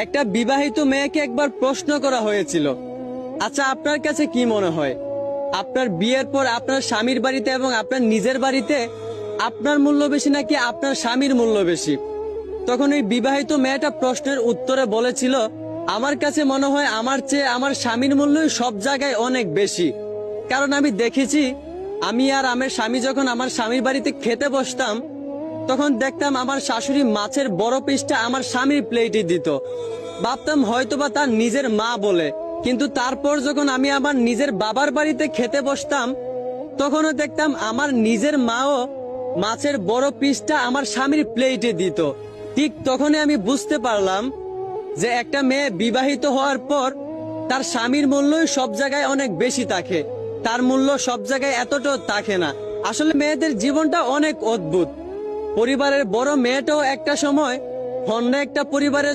একটা বিবাহিত মেয়েকে একবার প্রশ্ন করা হয়েছিল, আচ্ছা আপনার কাছে কি মনে হয়, আপনার বিয়ের পর আপনার স্বামীর বাড়িতে এবং আপনার নিজের বাড়িতে আপনার মূল্য বেশি নাকি আপনার স্বামীর মূল্য বেশি? তখন এই বিবাহিত মেয়েটা প্রশ্নের উত্তরে বলেছিল, আমার কাছে মনে হয় আমার চেয়ে আমার স্বামীর মূল্যই সব জায়গায় অনেক বেশি। কারণ আমি দেখেছি, আমি আর আমার স্বামী যখন আমার স্বামীর বাড়িতে খেতে বসতাম, তখন দেখতাম আমার শাশুড়ি মাছের বড় পিসটা আমার স্বামীর প্লেটে দিত। ভাবতাম হয়তোবা তার নিজের মা বলে, কিন্তু তারপর যখন আমি আমার নিজের বাবার বাড়িতে খেতে বসতাম, তখনও দেখতাম আমার নিজের মাও মাছের বড় পিসটা আমার স্বামীর প্লেটে দিত। ঠিক তখনই আমি বুঝতে পারলাম যে একটা মেয়ে বিবাহিত হওয়ার পর তার স্বামীর মূল্যই সব জায়গায় অনেক বেশি থাকে, তার মূল্য সব জায়গায় এতটাও থাকে না। আসলে মেয়েদের জীবনটা অনেক অদ্ভুত। পরিবারের বড় মেয়েটাও একটা সময় অন্য একটা পরিবারের